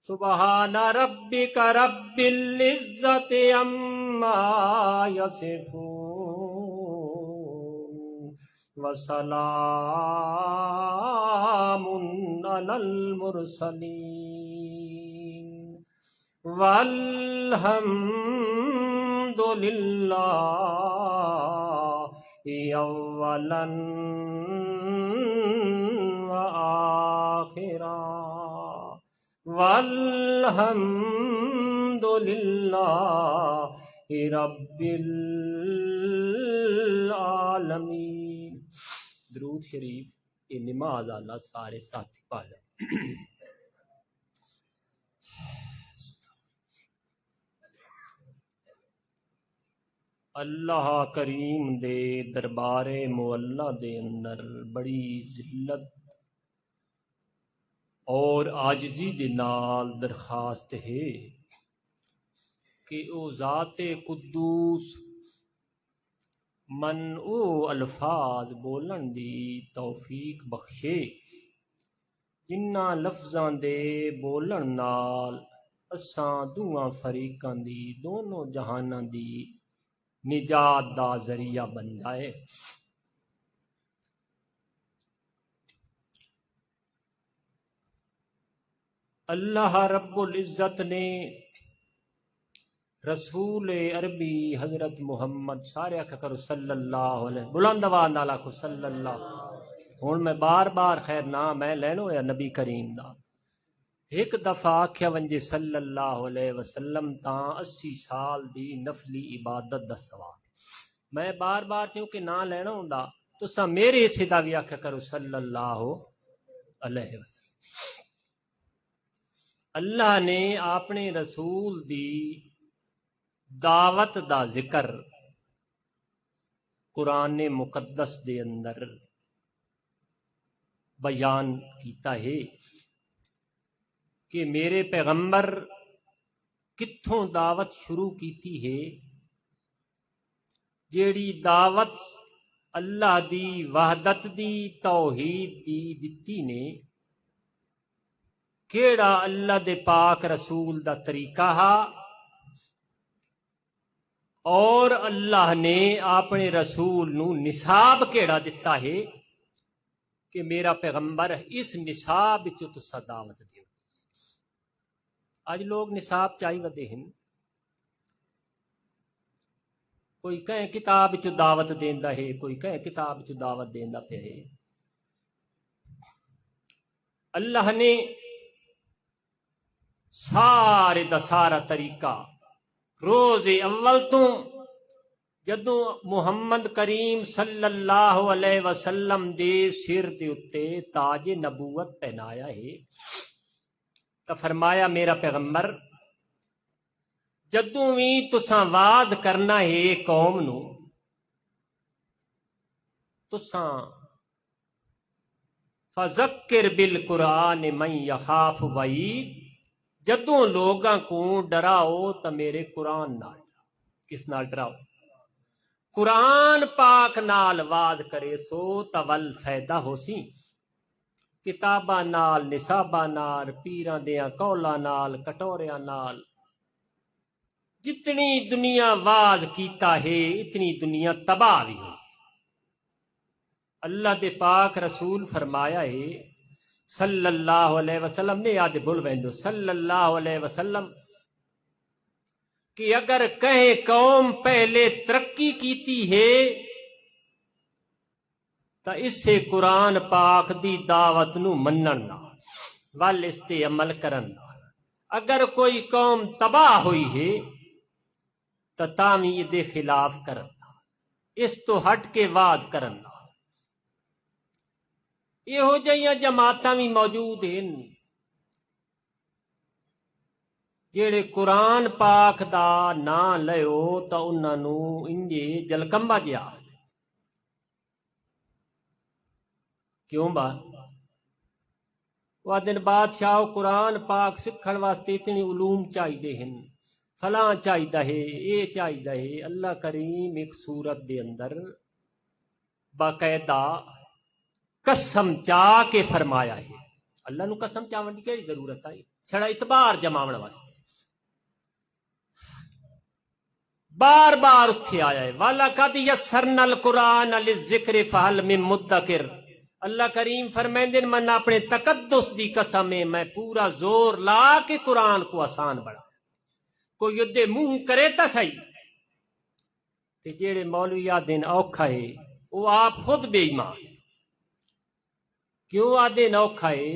سبحان ربک رب العزت عما یصفون وسلام علی المرسلین والحمد للہ اولا وآخرا والحمد للہ رب العالمین۔ درود شریف یہ نماز اللہ سارے ساتھی پالے۔ اللہ کریم دے دربار معلا دے اندر بڑی ذلت اور عاجزی دے نال درخواست ہے کہ او ذات قدوس من او الفاظ بولن دی توفیق بخشے جنہ لفظاں دے بولن نال اساں دوواں فریقاں دی دونوں جہاناں دی نجات دا ذریعہ بن جائے۔ اللہ رب العزت نے رسول عربی حضرت محمد سارے کرو صلی اللہ علیہ بلند آواز نال آکھو صلی اللہ۔ ہن میں بار بار خیر نام میں لینو یا نبی کریم دا ایک دفعہ آکھیا ونجے صلی اللہ علیہ وسلم تاں 80 سال دی نفلی عبادت دا ثواب۔ میں بار بار کیونکہ نہ لینا ہوندا تساں میرے حصے دا بھی آکھیا کرو صلی اللہ علیہ وسلم۔ اللہ نے اپنے رسول دی دعوت دا ذکر قرآن مقدس دے اندر بیان کیتا ہے کہ میرے پیغمبر کتھوں دعوت شروع کیتی ہے، جیڑی دعوت اللہ دی وحدت دی توحید دی دتی نے، کیڑا اللہ دے پاک رسول دا طریقہ ہا، اور اللہ نے اپنے رسول نو نصاب کیڑا دتا ہے کہ میرا پیغمبر اس نصاب وچ تساں دعوت دیو۔ اج لوگ نصاب چاہی ودے ہیں، کوئی کہیں کتاب چ دعوت دیندا ہے، کوئی کہیں کتاب چ دعوت دیندا پیا ہے۔ اللہ نے سارے دا سارا طریقہ روز اول تو جدوں محمد کریم صلی اللہ علیہ وسلم دے سر دے اتے تاج نبوت پہنایا ہے تو فرمایا میرا پیغمبر جدوں بھی تساں وعد کرنا ہے قوم نو، تساں فذکر بالقرآن من یخاف وعید، جدوں لوگاں کو ڈراؤ تو میرے قرآن نال، کس نال ڈراؤ؟ قرآن پاک نال وعد کرے سو تول فائدہ ہو سی، کتاباں نال، نصاباں نال، پیراں دیاں قولاں نال، کٹوریاں نال، جتنی دنیا واز کیتا ہے اتنی دنیا تباہ بھی ہوئی۔ اللہ دے پاک رسول فرمایا ہے صلی اللہ علیہ وسلم نے یاد بھول ویندو صلی اللہ علیہ وسلم کہ اگر کہیں قوم پہلے ترقی کیتی ہے تو اس سے قرآن پاک دی دعوت نو منن نال ول اس تے عمل کرن نال، اگر کوئی قوم تباہ ہوئی ہے تو تاویں دے خلاف کرن نال، اس تو ہٹ کے واز کرن نال۔ یہو جہاں جماعتاں بھی موجود ہیں جیڑے قرآن پاک دا نام لیو تو انہاں نو انجے جلکمبا جیا کیوں با وہ دن بادشاہ قرآن پاک سکھن واسطے اتنی علوم چاہیے ہیں، فلاں چاہیے ہے، یہ چاہیے ہے۔ اللہ کریم ایک سورت دے اندر باقاعدہ قسم چاہ کے فرمایا ہے اللہ نو قسم چاون دی کیڑی ضرورت ہے؟ چھڑا اعتبار جماون واسطے بار بار اتھے آیا ہے وَلَقَدْ يَسَّرْنَا الْقُرْآنَ لِلذِّكْرِ فَهَلْ مِن مُدَّكِرٍ۔ اللہ کریم فرمیندن من اپنے تقدس دی قسم ہے میں پورا زور لا کے قرآن کو آسان بڑھا، کوئی ادے منہ کرے تا صحیح تے جیڑے مولوی آدین اوکھا ہے وہ آپ خود بے ایمان۔ کیوں آدین اوکھا ہے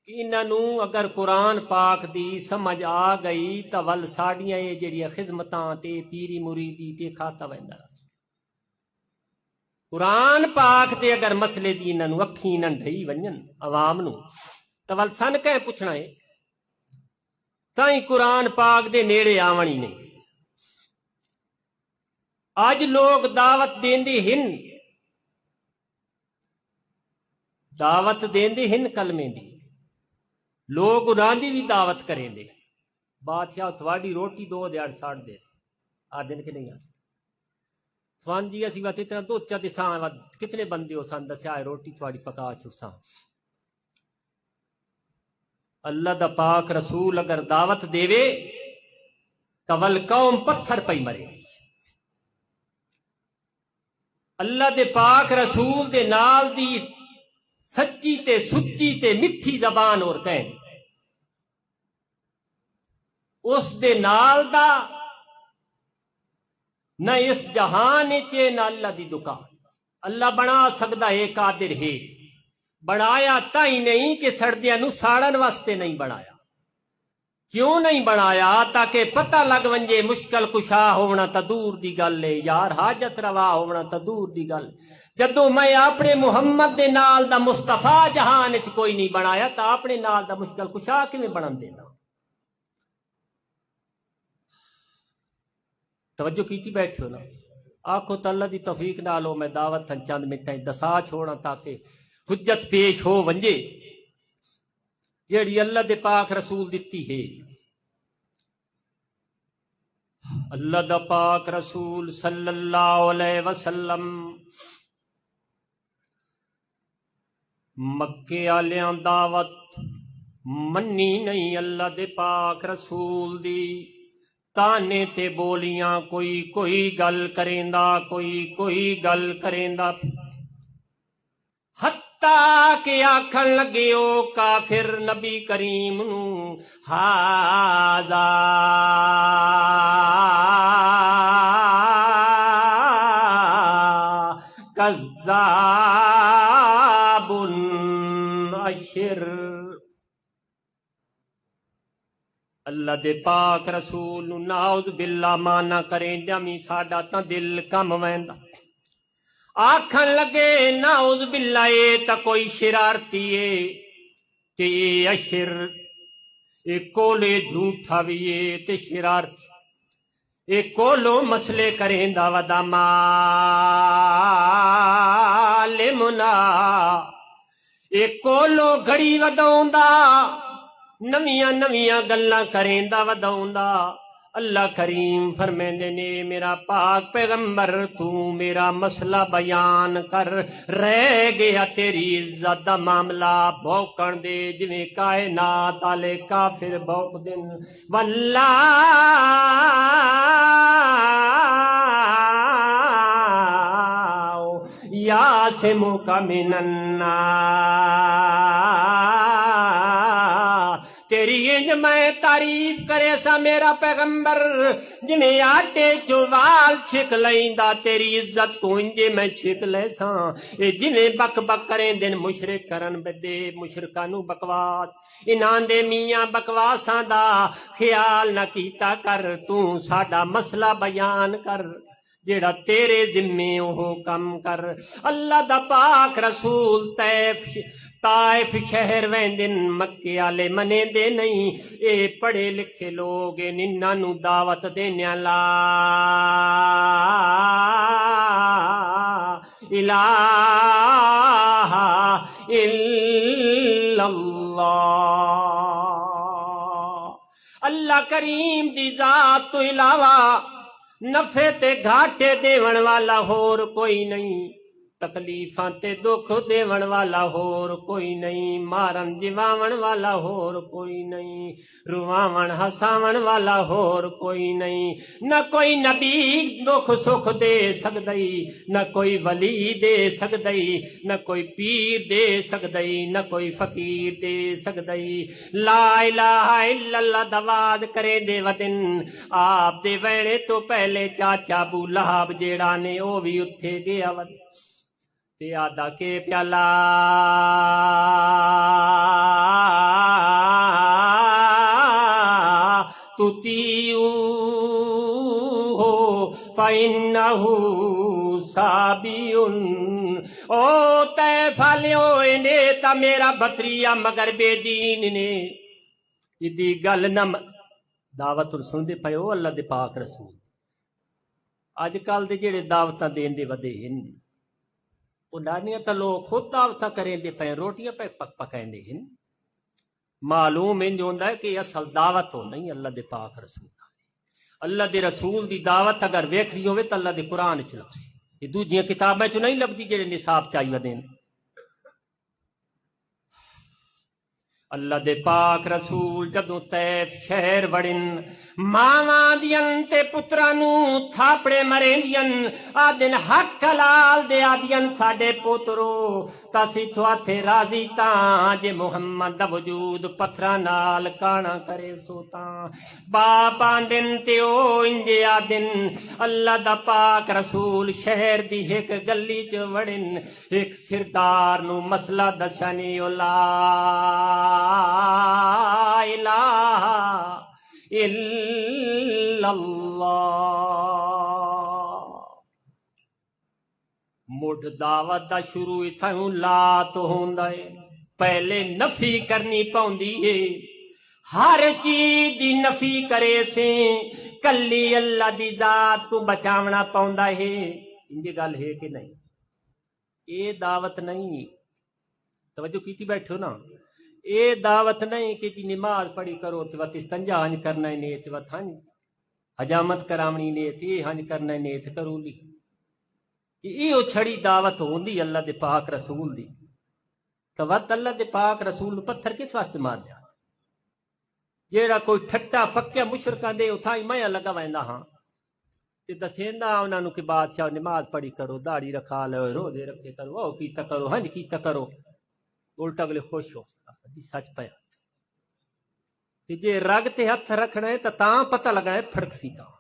کہ انہوں اگر قرآن پاک دی سمجھ آ گئی تو ول ساڑیاں یہ جڑیاں خدمتاں تے پیری مریدی تے کھاتا ویندا قرآن پاک دے اگر مسئلے دی انہوں اکھیں ننڈھئی ونجن عوام نو تو ول سن کہیں پوچھنا ہے تائیں قرآن پاک دے نیڑے آونی نہیں۔ آج لوگ دعوت دیندے ہن، دعوت دیندے ہن کلمے دی، لوگ انہاں دی بھی دعوت کریں دے، بادشاہ تھوڑی روٹی دو دیڑ ساڑ دے آ دن کے نہیں آتے فان جی اسی بات اتنا دو چا دساں کتنے بندے ہو سن دسیا روٹی تھوڑی پکا چھساں۔ اللہ دا پاک رسول اگر دعوت دیوے تو ول قوم پتھر پئی مرے۔ اللہ دے پاک رسول دے نال دی سچی تے سچی تے میٹھی زبان اور کہیں اس دے نال دا نہ اس جہان چے نہ اللہ دی دکان۔ اللہ بنا سکدا ہے قادر ہے، بنایا تائی نہیں کہ سردیاں نو ساڑن واسطے نہیں بنایا۔ کیوں نہیں بنایا؟ تاکہ پتہ لگ ونجے مشکل کشا ہونا تا دور دی گل ہے یار، حاجت روا ہونا تا دور دی گل۔ جدو میں اپنے محمد دے نال دا مصطفیٰ جہان وچ کوئی نہیں بنایا تا اپنے نال دا مشکل کشا کیویں بنن دینا؟ توجہ کیتی بیٹھے ہو نا؟ آخو تو اللہ دی توفیق نالو میں دعوت چند منٹیں دسا چھوڑا تاکہ حجت پیش ہو ونجے جیڑی اللہ دے پاک رسول دتی ہے۔ اللہ دا پاک رسول صلی اللہ علیہ وسلم مکے آلیاں دعوت منی نہیں اللہ دے پاک رسول دی، تانے تے بولیاں کوئی کوئی گل کریندا کوئی گل کریندا، حتیٰ کہ آکھن لگے او کافر نبی کریم نو ہاذا کذاب اشر۔ اللہ دے پاک رسول نعوذ باللہ مانا کریں جمی ساڈا تا دل کم ویندا، آکھن لگے نعوذ باللہ اے تا کوئی شرارتی اے تے اشر اے کولے جھوٹا بھی اے تے شرارتی اے کولو مسئلے کریندا ودا معلمنا اے کولو گھڑی وداوندا نویاں نویاں گلاں کریندا وداوندا۔ اللہ کریم فرمیندے نے میرا پاک پیغمبر تو میرا مسئلہ بیان کر، رہ گیا تیری عزت دا معاملہ بھوکن دے جویں کائنات والے کافر بھوک دن۔ واللہ یعصمک من الناس، تیری انج میں تعریف کرے سا میرا پیغمبر جنہیں آٹے چوال چھک لیندا، تیری عزت کو انجے میں چھک لے سا۔ جنہیں بک بک کریں دن مشرک کرن بدے مشرکانو بکواس، انہاں دے میاں بکواساں دا خیال نہ کیتا کر، تو ساڈا مسئلہ بیان کر جیڑا تیرے ذمے وہ کم کر۔ اللہ دا پاک رسول طائف شہر ویندن، مکے والے منے دے نہیں، اے پڑھے لکھے لوگ انہاں نو دعوت دینے لا الہ الا اللہ۔ اللہ کریم دی ذات تو علاوہ نفع تے گھاٹے دیون والا ہور کوئی نہیں۔ تکلیفاں تے دکھ دیون والا ہور کوئی نہیں، مارن جواون والا ہور کوئی نہیں، رواون ہساون والا ہور کوئی نہیں، نہ کوئی نبی دکھ سکھ دے سکدئی، نہ کوئی ولی دے سکدئی، نہ کوئی پیر دے سکدئی، نہ کوئی فقیر دے سکدئی۔ لا الہ الا اللہ دواد کرے دے ودن آپ دے ویڑے تو پہلے چاچا ابو لہب جیڑا نے او بھی اتھے گیا ود تے آدھا کے پیالہ تُتِیعُوهُ فَإِنَّهُ سَابِيٌ۔ او تے پھالیو نے تا میرا بطریہ مگر بے دین نے جدی گل نہ دعوت سن دے پئے او اللہ دے پاک رسول اج کل دے جڑے دعوتاں دین دے ودے ہن وہ ڈانیاں تا لوگ خود دعوتاں کریں دے پئے روٹیاں پہ پکائیں دے ہن معلوم انج ہوندا ہے کہ اصل دعوت ہو نہیں اللہ دے پاک رسول اللہ دے رسول دی دعوت اگر ویکھنی ہوے تے اللہ دے قرآن وچ لبسی یہ دوجیاں کتاباں چ نہیں لبدی جڑے نصاب چاہی ودین۔ اللہ دے پاک رسول جدوں طیف شہر وڑن ماواں دیاں تے پتراں نوں تھاپڑے مریندیاں آدن حق حلال دے آدیاں ساڈے پترو تاسی تھواتے راضی تاں جے محمد دا وجود پتھراں نال کانا کرے سو تاں باپ آندن تے او انجے آدن اللہ دا پاک رسول شہر دی ایک گلی چ وڑن ایک سردار نو مسئلہ دسانی لا الہ الا اللہ مڈ دعوت دا شروع اتھوں لا تو ہوندا ہے پہلے نفی کرنی پوندی ہے ہر چیز دی نفی کرے سے کلی اللہ دی ذات کو بچاونا پوندا ہے انجی گل ہے کہ نہیں اے دعوت نہیں توجہ کیتی بیٹھو نا اے دعوت نہیں کہ جی نماز پڑھی کرو تے وقت استنجا ہنج کرنا ہے نیت وقت ہنج حجامت کرامنی نیت یہ ہنج کرنا ہے نیت کرو لی یہ چھڑی دعوت ہوندی اللہ دے پاک رسول دی تو وقت اللہ دے پاک رسول پتھر کس واسطے مار دیا جیڑا کوئی ٹھٹا پکیا مشرکاں دے اتھائی میں لگا ویندا ہاں تے دسیندا انہاں نوں کہ بادشاہ نماز پڑھی کرو داڑھی رکھا لو روزے رکھے کرو او کیتا کرو ہنج کیتا کرو الٹا اگلے خوش ہو جی سچ پیا تے جے رگ تے ہتھ رکھنا ہے تاں پتہ لگا ہے پھڑک سی تاں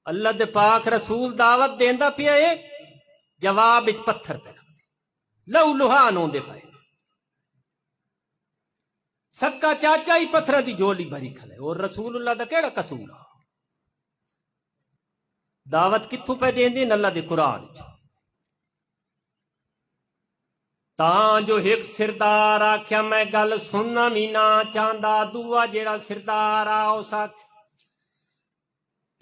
اللہ دے پاک رسول دعوت دیندا پیا ہے جواب وچ پتھر پہ لو لوہان ہوندے پئے سکا چاچا ہی پتھر دی جولی بھری کھلے اور رسول اللہ دا کیڑا قصور آ دعوت کتھوں پہ دیندے اللہ دے قرآن وچ تاں جو ایک سردار آکھیا میں گل سننا بھی نہ چاہندا دعا جیڑا سردار آ اس آکھ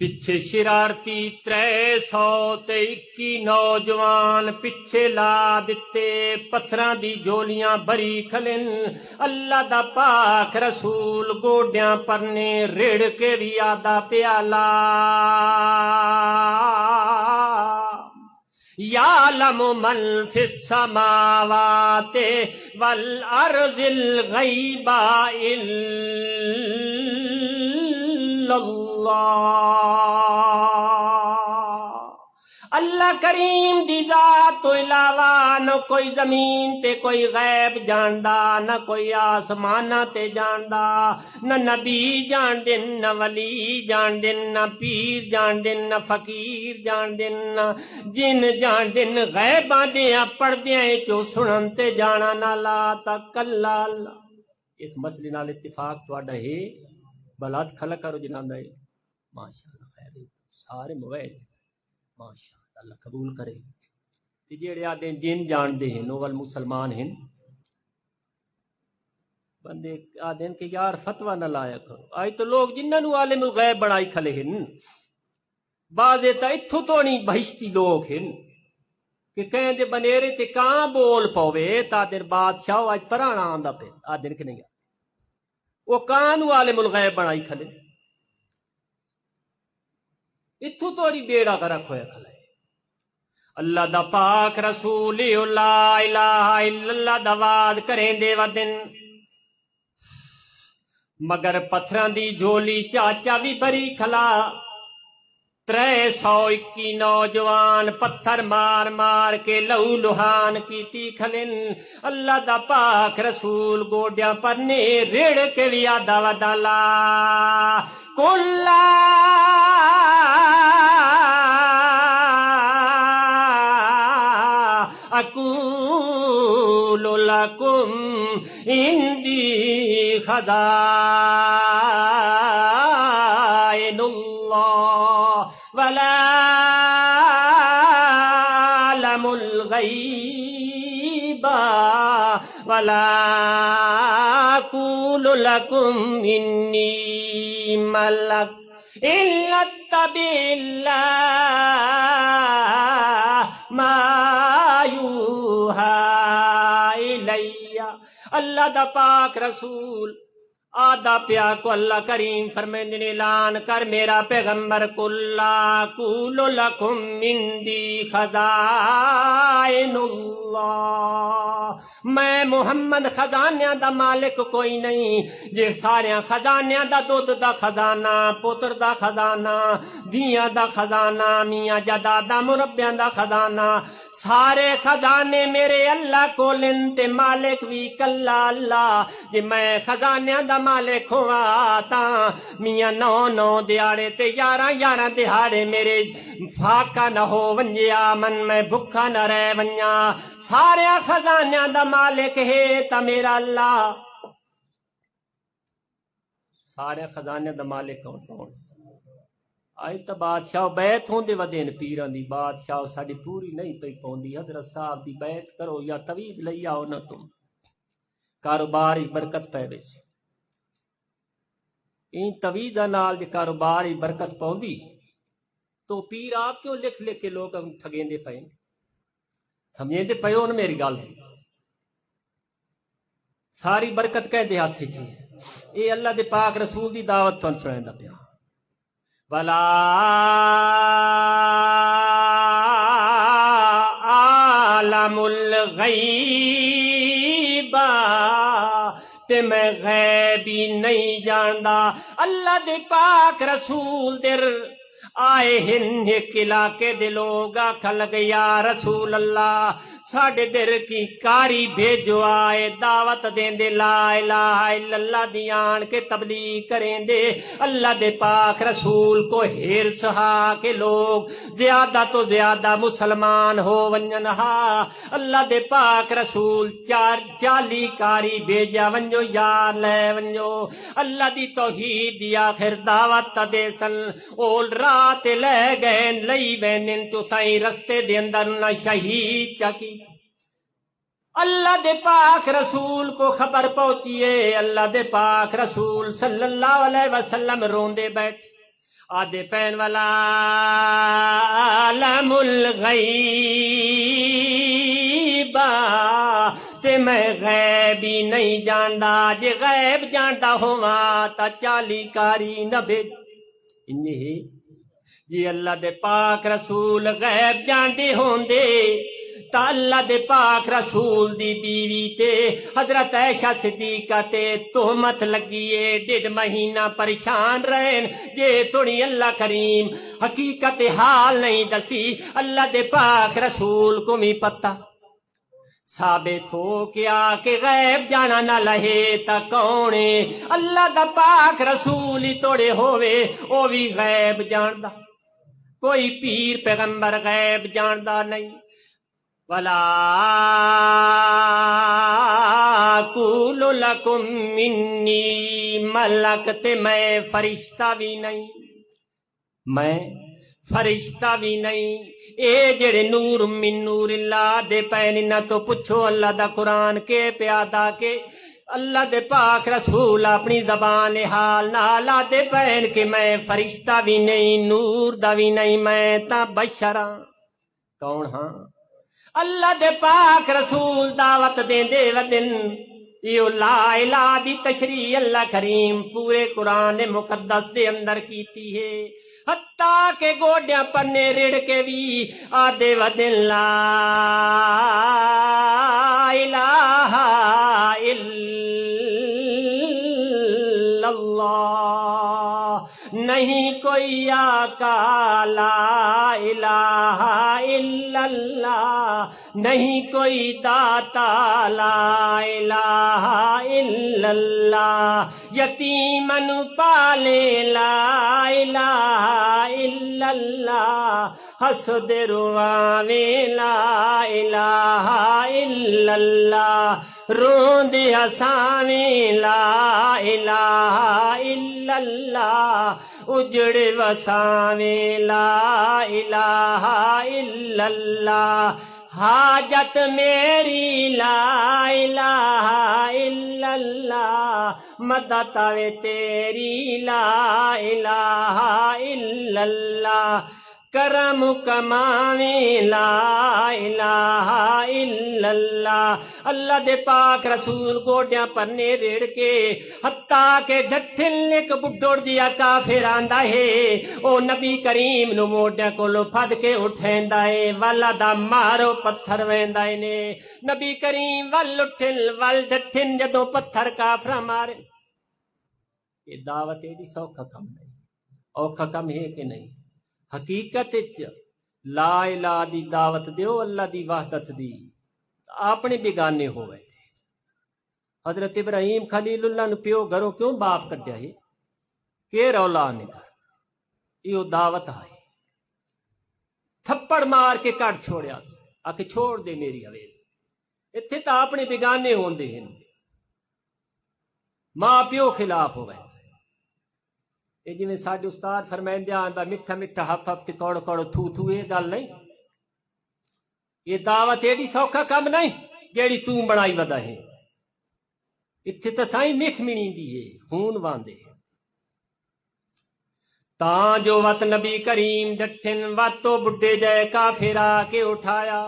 پچھے شرارتی 321 نوجوان پچھے لا دتے پتھراں دی جولیاں بری کھلن اللہ دا پاک رسول گوڈیاں پرنے ریڑ کے بھی آدھا پیالہ یعلم من فی السماوات والارض الغیب الا اللہ اللہ کریم دی ذات تو علاوہ نہ کوئی زمین تے کوئی غیب جاندا نہ کوئی آسمانہ تے جاندا نہ نبی جان دن نہ ولی جان دن نہ پیر جان دن نہ فقیر جان دن نہ جن جان دن غیباں دیاں پردیاں چوں سنن تے جانا نہ لا تکلا اس مسئلے نال اتفاق تواڈا ہے بلاد کھلا کرو جناب ہے ماشاءاللہ خیر سارے موبائل ماشاءاللہ اللہ قبول کرے تے جڑے آدے جن جان دے ہیں نوول مسلمان ہیں بندے آدھے کہ یار فتوہ نہ لایا کرو آئی تو لوگ جنہاں نو عالم الغیب بنائی کھلے ہیں بعض تا اتھو تو نہیں بہشتی لوگ ہیں کہ کہیں دے بنیرے تے کہاں بول پوے تا دیر بادشاہ آج پرانا آندہ پہ آدھے کہ نہیں وہ کہاں نو عالم الغیب بنائی کھلے اتھو توڑی بیڑا کرا کھویا کھلے اللہ دا پاک رسول لا الہ الا اللہ دا وعد کریں دے ودن مگر پتھراں دی جھولی چاچا بھی بری کھلا 321 نوجوان پتھر مار مار کے لہو لہان کیتی کھلن اللہ دا پاک رسول گوڈیاں پر نے ریڑ کے بھی آدھا ودالا کلا اقول لکم عندی خزائن اللہ ولا اعلم الغیب ولا اقول لکم انی ملک الا اتبع اللہ ما اللہ دا پاک رسول آدھا پیا کو اللہ کریم فرمیندے نے اعلان کر میرا پیغمبر کلا قول لکم عندی خزائن اللہ میں محمد خزانیاں دا مالک کوئی نہیں جے ساریاں خزانیاں دا دودھ دا خزانہ پتر دا خزانہ دیاں دا خزانہ میاں جدادا مربیاں دا خزانہ سارے خزانے میرے اللہ کو لنتے مالک بھی کلا اللہ جے میں خزانیاں دا مالک ہوا تا میاں 9 دیہاڑے تے 11 دیہاڑے میرے فاقہ نہ ہو ونجیا من میں بھکھا نہ رہ ونجا سارے خزانیاں دا مالک ہے تا میرا اللہ سارے خزانے دا مالک کون آئی تا بادشاہ بیعت ہوندے ودین پیران دی بادشاہ ساڑی پوری نہیں پئی پوندی حضرت صاحب دی بیعت کرو یا توید لئی آؤ نہ تم کاروبار برکت پہ بیس این تویدہ نال جے کاروبار برکت پوندی تو پیر آپ کیوں لکھ لکھ کے لوگ ٹھگیں دے پئے سمجھیں دے پئے ہو نا میری گل ساری برکت کہہ دے ہاتھ تھی اے اللہ دے پاک رسول دی دعوت تن سنائیں دا پیا ولا عالم الغیب تے میں غیبی نہیں جاندا اللہ دے پاک رسول در آئے ہن ایک علاقے دے لوگ آکھن لگے یا رسول اللہ ساڑھے در کی کاری بھیجو آئے دعوت دیں دے لا الہ الا اللہ دیان کے تبلیغ کریں دے اللہ دے پاک رسول کو حرص ہا کہ لوگ زیادہ تو زیادہ مسلمان ہو ونجنہا اللہ دے پاک رسول 40 کاری بھیجا ونجو یار لے ونجو اللہ دی توحید دی آخر دعوت دے سن اول رات لے گئے لئی وینن تو تائیں رستے دے اندر نہ شہید چکی اللہ دے پاک رسول کو خبر پہنچیے اللہ دے پاک رسول صلی اللہ علیہ وسلم روندے بیٹھ آدھے پین والا عالم الغیب تے میں غیبی نہیں جاندا جے غیب جاندا ہوا تا 40 کاری نہ بھیج انہی جی اللہ دے پاک رسول غیب جاندے ہوندے تا اللہ دے پاک رسول دی بیوی تے حضرت عائشہ صدیقہ تے تہمت لگیے 1.5 مہینہ پریشان رہن جے تھوڑی اللہ کریم حقیقت حال نہیں دسی اللہ دے پاک رسول کو بھی پتہ ثابت ہو کیا کہ غیب جانا نہ لہے تا کونے اللہ دا پاک رسول ہی توڑے ہوئے او بھی غیب جاندا کوئی پیر پیغمبر غیب جاندا نہیں ولا اقول لکم منی ملک تے میں فرشتہ بھی نہیں میں فرشتہ بھی نہیں اے جڑے نور من نور اللہ دے پین نہ تو پوچھو اللہ دا قرآن کے پیادا کے اللہ دے پاک رسول اپنی زبان حال نالا دے پین کہ میں فرشتہ بھی نہیں نور دا بھی نہیں میں تا بشراں کون ہاں اللہ دے پاک رسول دعوت دیں دے ودن یہ لا الہ دی تشریح اللہ کریم پورے قرآن مقدس دے اندر کیتی ہے، حتیٰ کہ گوڈیاں پنے رڑ کے بھی آدھے ودن لا الہ الا اللہ، نہیں کوئی آقا لا الہ الا اللہ، نہیں کوئی داتا لا الہ الا اللہ، یتیمن پالے لا الہ الا اللہ، حسد رواوے لا الہ الا اللہ، روند ہساویں لا الہ الا اللہ، اجڑ وساویں لا الہ الا اللہ، حاجت میری لا الہ الا اللہ، مدد آوے تیری لا الہ الا اللہ، کرم کماویں لا الہ الا اللہ۔ اللہ دے پاک رسول گوڈیاں پرنے ریڑ کے حتیٰ کہ ڈٹھل ایک بڈھڑ جیا کافر آندا ہے، او نبی کریم نو موڈیاں کولو پھد کے اٹھیندا ہے، والا دا مارو پتھر ویندا نے، نبی کریم ول اٹھل ول ڈٹھن جدوں پتھر کافر مارے۔ یہ دعوت ایڈی سوکھا کم نہیں، اوکھا کم ہے کہ نہیں؟ حقیقت لا الہ دی دعوت دیو اللہ دی وحدت دی، اپنے بگانے ہوئے تھے۔ حضرت ابراہیم خلیل اللہ نے پیو گھروں کیوں باپ کڈیا ہے کہ رولا نے گھر یہ دعوت آئی، تھپڑ مار کے کٹ چھوڑیا آ کے چھوڑ دے میری حویلی، اتنے تو اپنے بگانے ہوندے ہیں، ماں پیو خلاف ہوئے۔ یہ جی میں ساڈے استاد فرمائندے آندا میٹھا میٹھا ہف ہف تے کوڑ کوڑ تھو تھو، یہ گل نہیں، یہ دعوت ایڈی سوکھا کم نہیں جیڑی تو بنائی ودا ہے، اتنے تو سائیں مکھ منی دی ہے، خون واندے تاں جو وت نبی کریم ڈٹھن وت تو بڈھے جائے کافر آ کے اٹھایا،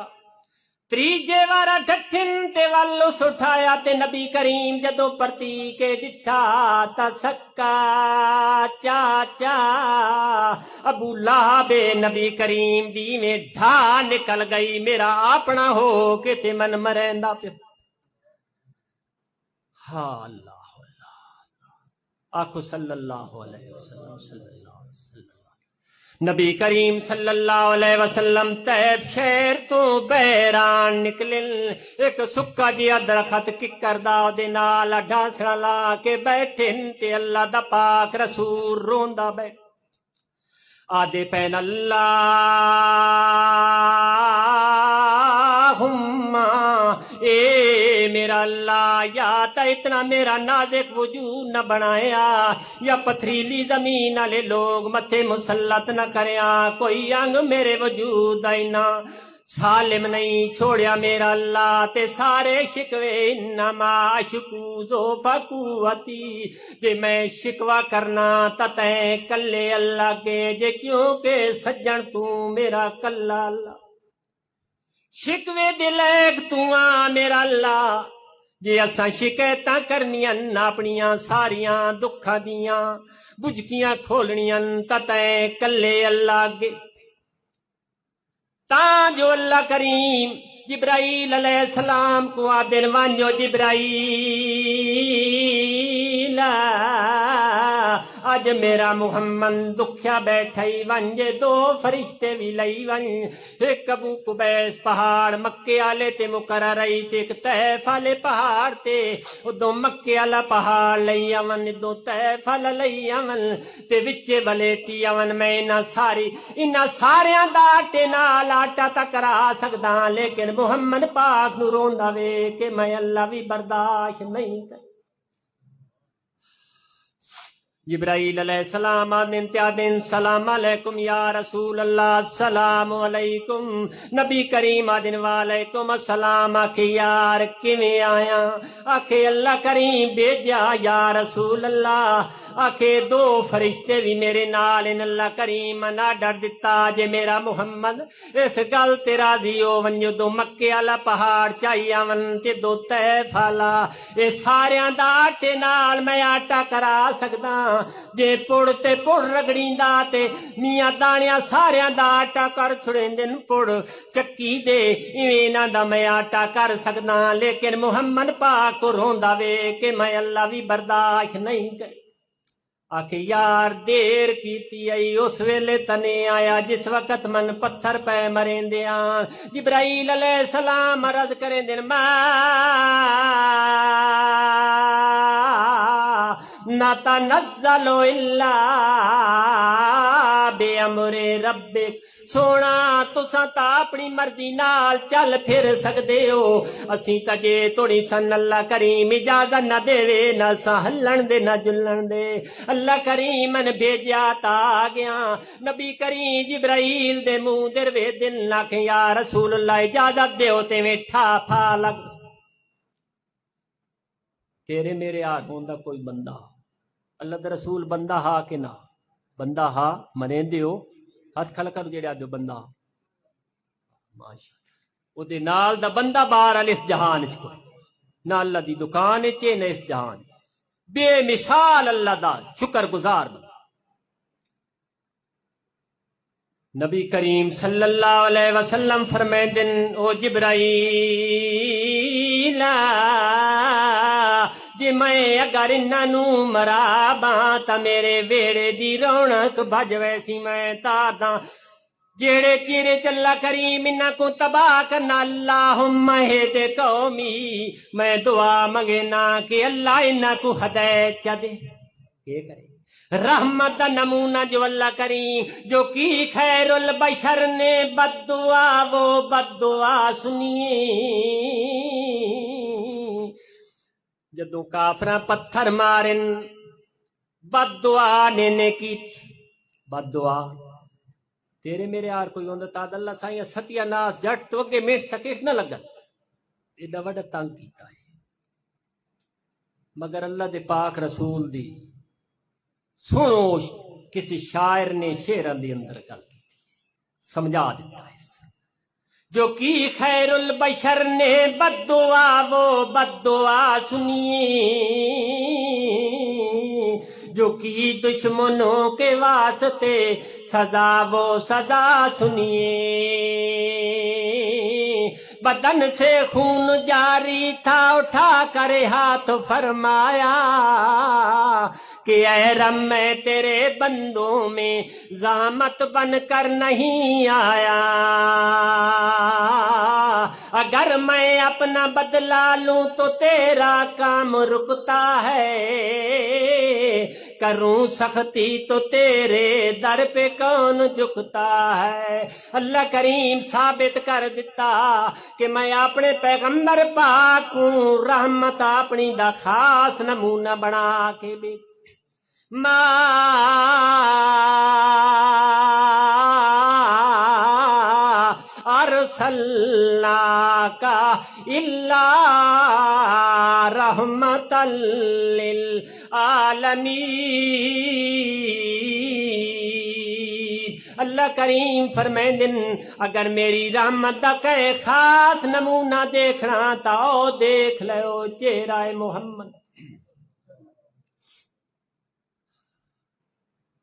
تریجے وارا ڈٹھن تے والوس اٹھایا تے نبی کریم جدو پرتی کے ڈٹھا تا سکا چاچا ابو لہب نبی کریم دی میں ڈھا نکل گئی، میرا اپنا ہو کے تے من مریندا پہ۔ ہاں اللہ اللہ آخو صلی اللہ علیہ وسلم، صلی اللہ علیہ وسلم۔ نبی کریم صلی اللہ علیہ وسلم طیب شہر تو بحران نکلن، ایک سکا جیا درخت ککر دا دے نال ڈھانسڑا لا کے بیٹھن تے اللہ دا پاک رسول روندا بیٹھ آدے پین اللہم اے میرا اللہ، یا تا اتنا میرا نازک وجود نہ بنایا، یا پتھریلی زمین والے لوگ متھے مسلط نہ کریا، کوئی انگ میرے وجود اینا سالم نہیں چھوڑیا میرا اللہ، تے سارے شکوے انما اشکو ذوف قوتی، جے میں شکوا کرنا تتیں کلے اللہ کے، جے کیونکہ سجن تو میرا کلا اللہ، شکوے دلیک تو آ میرا اللہ، جے اساں شکایتاں کرنیاں اپنیاں ساریاں دکھاں دیاں بجکیاں کھولنیاں تتیں کلے اللہ کے، تاں جو اللہ کریم جبرائیل علیہ السلام کو آدن وانجو جبرائیل اج میرا محمد دکھیا بیٹھائی ونجے، دو فرشتے بھی لئی ون، ایک ابو قبیس پہاڑ مکے آلے تے مقرر رہی تے ایک طیف آلے پہاڑ تے، دو مکے آلا پہاڑ لئی آون دو طیف آلا لئی آون تے وچے بلیٹی آون، میں انہاں ساریاں دا آٹے نال آٹا تا کرا سکدا، لیکن محمد پاک نو روندا وے کہ میں اللہ بھی برداشت نہیں کر۔ جبرائیل علیہ السلام آدن سلام علیکم یا رسول اللہ، السلام علیکم، نبی کریم آدن وعلیکم السلام، آکھے یار کیویں آیا، آکھے اللہ کریم بھیجا یا رسول اللہ، آکھے دو فرشتے بھی میرے نال ان اللہ کریم نہ ڈر دتا جے میرا محمد اس گل تے راضی ہو ونجو دو مکے والا پہاڑ چائی آون تے دو طیف والا اے ساریاں دا آٹے نال میں آٹا کرا سکدا جے پڑ تے پڑ رگڑیندا تے میاں دانیاں ساریاں دا آٹا کر چھڑیندے پڑ چکی دے ایویں انہاں دا میں آٹا کر سکدا لیکن محمد پاک کو روندا وے کہ میں اللہ بھی برداشت نہیں کر آکھے یار دیر کیتی آئی اس ویلے تنے آیا جس وقت من پتھر پہ مریندیاں جبرائیل علیہ السلام عرض کریں دن ما نتنزل الا بے امر ربک سونا تساں تا اپنی مرضی نال چل پھر سکدے ہو اسی تا جے تھوڑی سن اللہ کریم اجازت نہ دے نہ سا ہلن دے نہ جلن دے اللہ کریم نے بھیجا تا آ گیا نبی کریم جبرائیل دے منہ دروے دن نہ کہ یا رسول اللہ اجازت دیو تے میں ٹھا پھا لگ تیرے میرے آگوں دا کوئی بندہ اللہ دا رسول بندہ ہا کہ نہ بندہ ہا منین دیو ہاتھ کھل کر جڑا جو بندہ ماشاءاللہ او دے نال دا بندہ بہرحال اس جہان وچ کوئی نہ اللہ دی دکان وچ نہ اس جہان بے مثال اللہ دا شکر گزار بندہ نبی کریم صلی اللہ علیہ وسلم فرمیندن او جبرائیل جی میں اگر انہوں مرا باں تا میرے ویڑے دی رونق بھج ویسی میں تا جیڑے چیرے چلا کریم انہاں کو تباہ کرنا اللہم ہد قومی میں دعا منگنا کہ اللہ انہاں کو ہدایت چا دے یہ کرے رحمت دا نمونہ جو اللہ کریم جو کی خیر البشر نے بد دعا وہ بد دعا سنیے جدوں کافراں پتھر مارن بد دعا نے کی بد دعا تیرے میرے آر کوئی ہوندا تا اللہ سائیں ستیا ناس جٹ تو اگے میٹ سکیش نہ لگن ایڈا وڈا تنگ کیتا ہے مگر اللہ دے پاک رسول دی سنو کسی شاعر نے شعراں دے اندر گل کی سمجھا دیتا ہے جو کی خیر البشر نے بد دعا وہ بد دعا سنیے جو کی دشمنوں کے واسطے سزا وہ سزا سنیے بدن سے خون جاری تھا اٹھا کر ہاتھ فرمایا کہ اے رب میں تیرے بندوں میں زحمت بن کر نہیں آیا اگر میں اپنا بدلہ لوں تو تیرا کام رکتا ہے کروں سختی تو تیرے در پہ کون جھکتا ہے اللہ کریم ثابت کر دیتا کہ میں اپنے پیغمبر پاک کو رحمت اپنی دا خاص نمونہ بنا کے بھی ما ارسلناک الا رحمتا للعالمین اللہ کریم فرمیندن اگر میری رحمت دا کوئی خاص نمونہ دیکھنا تو دیکھ لو چہرہ محمد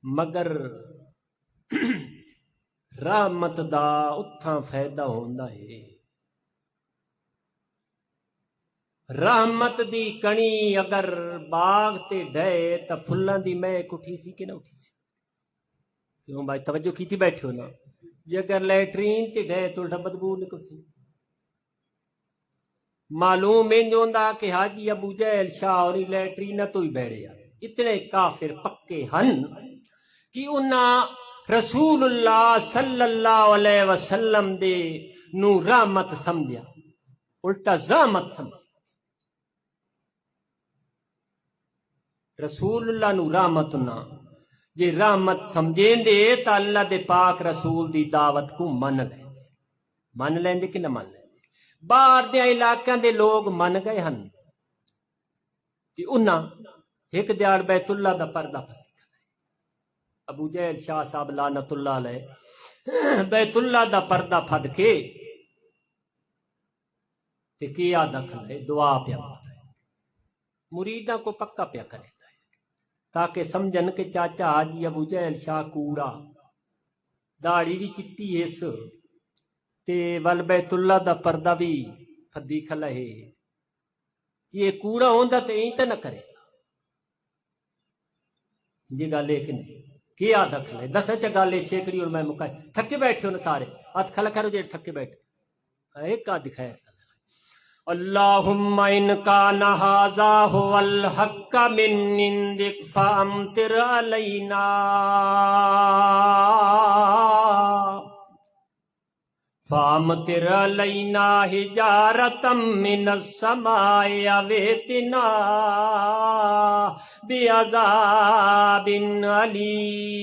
مگر رحمت دا اتھاں فائدہ ہوندا ہے رحمت دی کنی اگر باغ تے ڈھے تا پھلاں دی مہک اٹھی سی کہ نہ اٹھی سی کیوں بھائی توجہ کیتی بیٹھے ہو نا جے اگر لیٹرین تے ڈھے تو بدبو نکلتی معلوم انج ہوندا کہ حاجی ابو جہل شاہ اور لیٹرین تو ہی بیٹھے اتنے کافر پکے ہن کہ انہاں رسول اللہ صلی اللہ علیہ وسلم دے نو رحمت سمجھا الٹا زحمت سمجھا رسول اللہ نو رحمت نہ جے رحمت سمجھیں دے تا اللہ دے پاک رسول دی دعوت کو من لیں دے کہ نہ من لیں دے باہر دے علاقوں دے لوگ من گئے ہن تے انہاں ایک دیار بیت اللہ دا پردہ پھٹی ابو جہل شاہ صاحب لعنت اللہ علیہ بیت اللہ دا پردہ پھٹ کے تے کیا دخل ہے دعا پیا مریداں کو پکا پیا کرے تاکہ سمجھن کہ چاچا حاجی ابو جہل شاہ کوڑا داڑھی بھی چٹی اس تے ول بیت اللہ دا پردہ بھی پھدی کھلا ہے یہ کوڑا ہوندا تے این تے نہ کرے یہ گل ہے کہ نہیں کیا دخل ہے دس چ گل ہے چھیکڑی اور میں مکا تھکے بیٹھے ہو سارے ہاتھ کھلا کرو جے تھکے بیٹھے ایک کا دکھایا اللہم ان کان ھذا ھو الحق من عندک فامطر علینا فامطر علینا حجارۃ من السماء اویتنا بعذاب علیم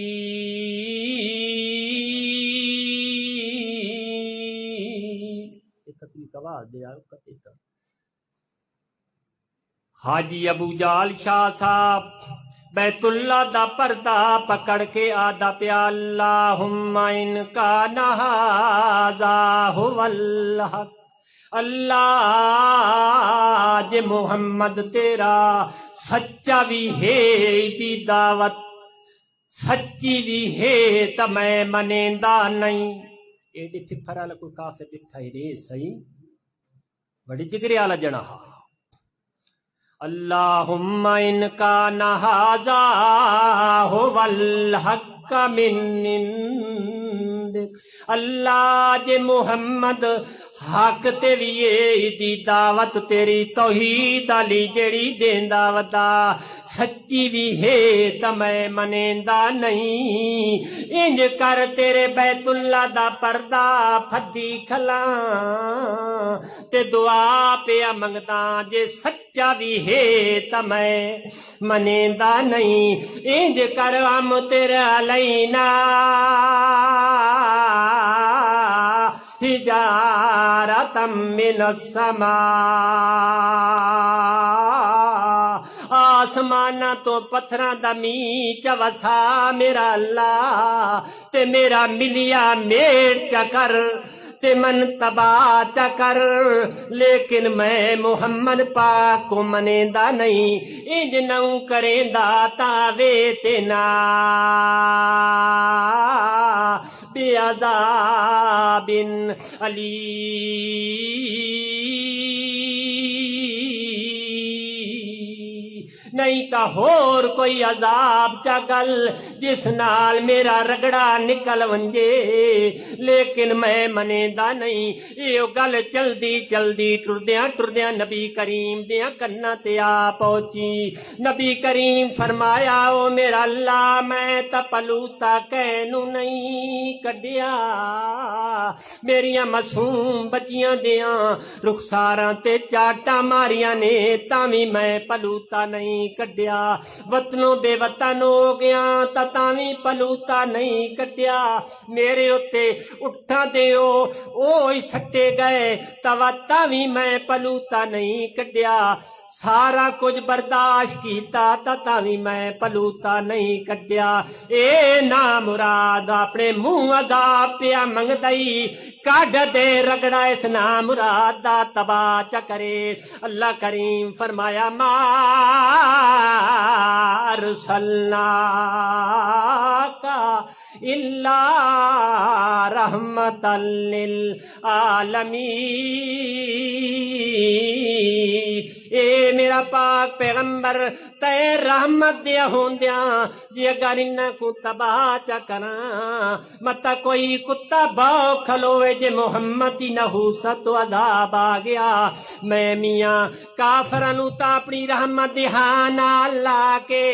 حاجی ابو جال شاہ صاحب بیت اللہ دا پردہ پکڑ کے آدھا پیا اللہم ان کان ھذا ھو الحق اللہ جے محمد تیرا سچا بھی ہے دی دعوت سچی بھی ہے تو میں منیندا نہیں ایڈی پھپھر والا کوئی کافر ڈٹھا ہی رے صحیح بڑی جگرے والا جنا اللہم ان کان ھذا ھو الحق من عندک اللہ جے محمد حق تے وی دی دعوت تیری توحید علی جڑی دیندا ودا سچی بھی ہے تے میں منیندا نہیں انج کر تیرے بیت اللہ دا پردہ پھدی کھلا تے دعا پیا منگدا جے سچا بھی ہے تے میں منیندا نہیں انج کر ہم تیرے علینا حجارۃ من السماء آسمانہ تو پتھراں دا میچ وسا میرا اللہ تے میرا ملیا میر چکر تے من تباہ چکر لیکن میں محمد پاک کو منیندا نہیں انج نوں کریندا تاوے تینا بعذاب علیم نہیں تا ہور کوئی عذاب چا گل جس نال میرا رگڑا نکل ونجے لیکن میں منیندا نہیں یہ گل چلدی چلدی ٹردیاں نبی کریم دیاں کناں تے آ پہنچی نبی کریم فرمایا او میرا اللہ میں تا پلوتا کینو نہیں کڈیا میریاں معصوم بچیاں دیاں رخساراں تے چاٹاں ماریاں نے تاوی میں پلوتا نہیں کڈیا وطنوں بے وطن ہو گیا تاوی پلوتا نہیں کڈیا میرے اتے اٹھاں دیو اوہی سٹے گئے تاوی میں پلوتا نہیں کڈیا سارا کچھ برداشت کیتا تاوی میں پلوتا نہیں کڈیا اے نا مراد اپنے منہ ادا پیا منگدئی کڈ دے رگڑا اس نا مراد دا تباہ چ کرے اللہ کریم فرمایا ما ارسلناک الا رحمتا للعالمین اے میرا پاک پیغمبر تے رحمت دیا ہوندیاں جی اگر انہاں کو تباہ چا کراں متا کوئی کتا باؤ کھلوے جے محمد دی نحوست و عذاب آ گیا میں میاں کافراں نوں تا اپنی رحمت دی ہاں نال لا کے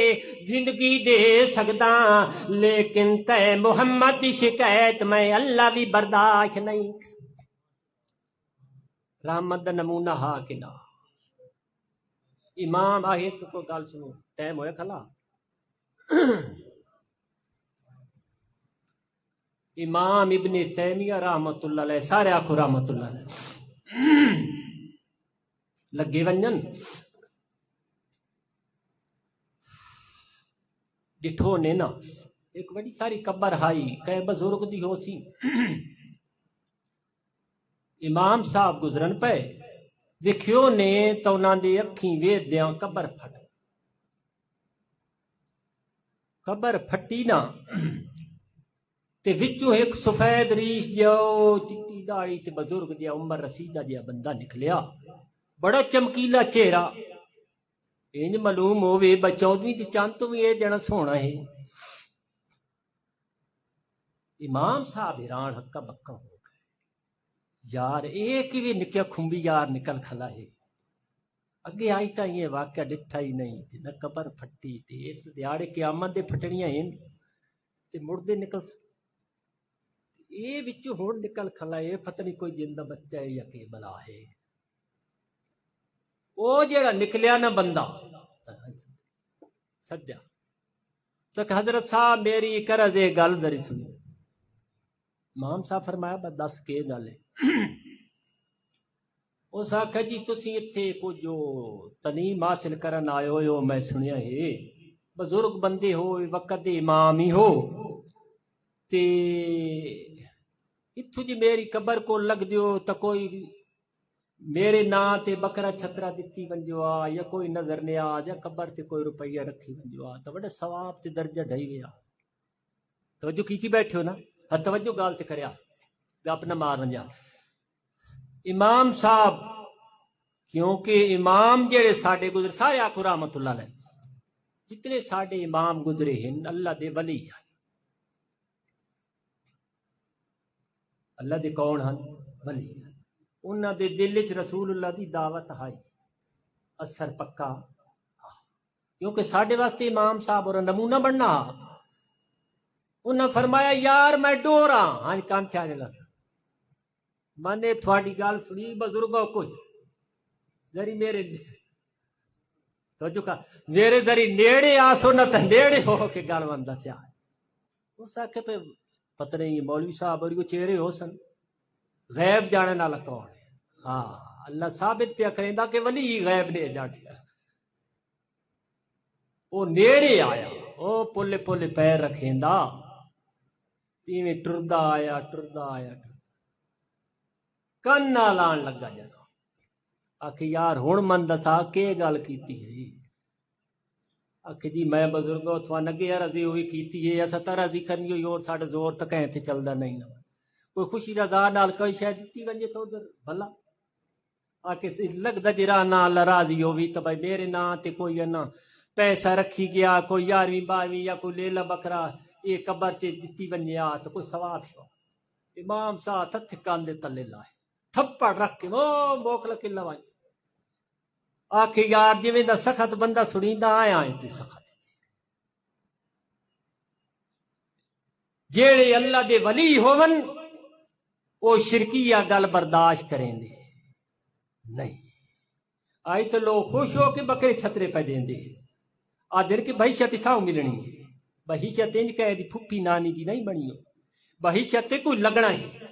زندگی دے سکدا لیکن تے محمد دی شکایت میں اللہ بھی برداشت نہیں رحمت دا نمونہ ہا کہ نہ امام آہے تو کوئی گل سنو ٹائم ہویا کھلا امام ابن تیمیہ رحمت اللہ علیہ سارے آکھو رحمت اللہ علیہ لگے ونجن ڈٹھو نے نا ایک بڑی ساری قبر ہائی کہ بزرگ دی ہو سی امام صاحب گزرن پے ویکھیو نے تو انہاں دی اکھیں ویدیاں قبر پھٹی نا تے وچوں ایک سفید ریش جو چٹی داڑھی تے بزرگ جیا عمر رسیدہ جیا بندہ نکلیا بڑا چمکیلا چہرہ انج معلوم ہووے بچودویں تے چند تو بھی اے جنا سونا ہے امام صاحب حیران ہکا بکا ہو گئے یار اے کیویں نکیا کھمبی یار نکل کھلا ہے اگے آئی تا یہ واقعہ ڈٹھا ہی نہیں تے نہ قبر پھٹی تے دیاڑے قیامت دے پھٹڑیاں ہیں تے مردے نکل اے وچوں ہن نکل کھلا ہے پتہ نہیں کوئی زندہ بچہ ہے یا کہ بلا ہے او جڑا نکلیا نا بندہ سجا سک حضرت صاحب میری کرز اے گل ذری سنو امام صاحب فرمایا بس دس کے گل ہے اس آخیا جی تسی اتنے کچھ تنیم حاصل کرن آئے ہو میں سنیا ہے بزرگ بندے ہو وقت دے امام ہی ہو تے اتھو جی میری قبر کو لگ دیو تو کوئی میرے نا تے بکرا چھترا دیتی ونجو آ یا کوئی نظر نہیں آ یا قبر تے کوئی روپیہ رکھی ونجو آ تو بڑے ثواب تے درجہ ڈھائی ویا توجہ کیتی بیٹھے ہو نا توجہ گال تے کریا گپ نہ مار ونجا امام صاحب کیونکہ امام جڑے ساڈے گزرے سارے آکھو رحمت اللہ علیہ جتنے ساڈے امام گزرے ہیں اللہ دے ولی ہیں اللہ دے کون ہیں ولی ہیں انہاں دے دل وچ رسول اللہ دی دعوت ہے اثر پکا کیونکہ ساڈے واسطے امام صاحب اور نمونہ بننا انہاں فرمایا یار میں ڈورا ہاں کان تھیا لگا میں نے تھوڑی گل سنی بزرگوں کچھ ذری میرے تو چکا میرے ذری نیڑے آ سنت نیڑے ہو کے گل بندہ سیا اس آخے پہ پتہ نہیں مولوی صاحب اور چہرے ہو سن غیب جانے والا کون ہے ہاں اللہ ثابت پیا کریندا کہ ولی غیب نے جاٹیا وہ نیڑے آیا وہ پلے پلے پیر رکھیندا تیویں ٹردا آیا کن لان لگا جنا آخ یار ہوں من دسا کہ گل کیتی ہے آخ جی میں بزرگوں تھوڑا نگے رضی ہوئی کیتی ہے ایسا طرح رضی کرنی ہوئی اور ساڈے زور تک تے چلدا نہیں کوئی خوشی رضا نال کوئی شے دتی ونجے تو ادھر بھلا آ کے لگدا جرا نال راضی ہووی تو بھائی میرے نا تے کوئی نہ پیسہ رکھی گیا کوئی 11ویں 12ویں یا کوئی لیلا بکرا یہ قبر تے دتی ونجیا تو کوئی ثواب شو امام صاحب تھک کان دے تلے لائے تھپڑ رکھ کے وہ موکل کے لوائی آخ یار جی دا سخت بندہ سنیندا آیا ہے سخت جیڑے اللہ دے ولی ہون وہ شرکیہ گل برداشت کریں دے نہیں آئی تو لوگ خوش ہو کے بکرے چھترے پہ دیں دے آدھر کہ بہشت تھاؤ ملنی ہے بہشت انج کہہ دی پھپھی نانی دی نہیں بنی ہو بہشت کوئی لگنا ہے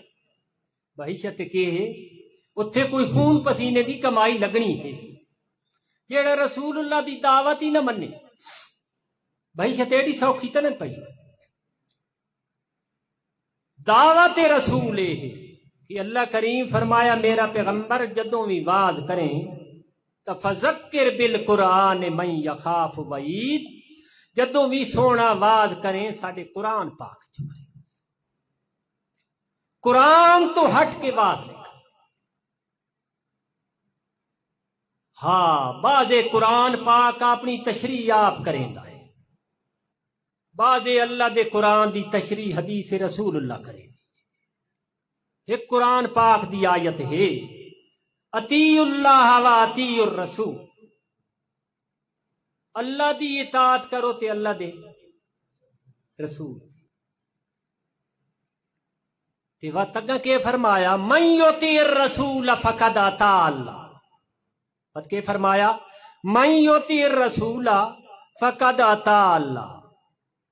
بہشت کے ہے اتھے کوئی خون پسینے دی کمائی لگنی ہے جیڑا رسول اللہ دی دعوت ہی نہ منے بہشت ایڈی سوکھی تو نہیں پئی دعوت رسول ہے کہ اللہ کریم فرمایا میرا پیغمبر جدوں بھی واز کریں تو فذکر بالقرآن من یخاف وعید جدوں بھی سونا واز کریں ساڈے قرآن پاک چکرے قرآن تو ہٹ کے واز نہیں کر ہاں بعض قرآن پاک اپنی تشریح آپ کریں دا ہے بعض اللہ دے قرآن دی تشریح حدیث رسول اللہ کرے ایک قرآن پاک دی آیت ہے اطیعوا اللہ و اطیعوا الرسول اللہ دی اطاعت کرو تے اللہ دے رسول تے وقت کے فرمایا من یطیع الرسول فقد اطاع اللہ وقت کے فرمایا من یطیع الرسول فقد اطاع اللہ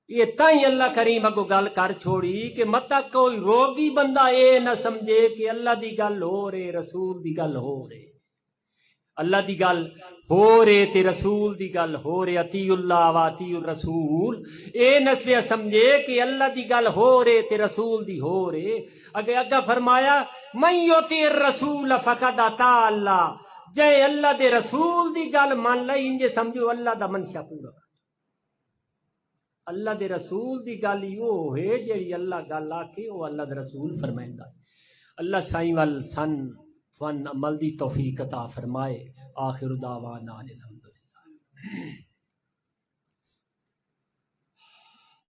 یہ تائیں اللہ کریم اگو گل کر چھوڑی کہ متا کوئی روگی بندہ اے نہ سمجھے کہ اللہ دی گل ہو رہے رسول دی گل ہو رہے اللہ دی گل ہو رے تے رسول دی گل ہو رے، اطیع اللہ و اطیع الرسول، اے نسوے سمجھے کہ اللہ دی گل ہو رے تے رسول دی ہو رے۔ اگے اگا فرمایا من یطیع الرسول فقد اطاع اللہ، جے اللہ دے رسول دی گل مان لئی انجے سمجھو اللہ دا منشا پورا۔ اللہ دے رسول دی گل یو ہے جیڑی اللہ گل آکے وہ اللہ دے رسول فرمائندا ہے۔ اللہ سائیں وال سن فن عمل دی توفیق عطا فرمائے۔ آخر دعوانا الحمدللہ۔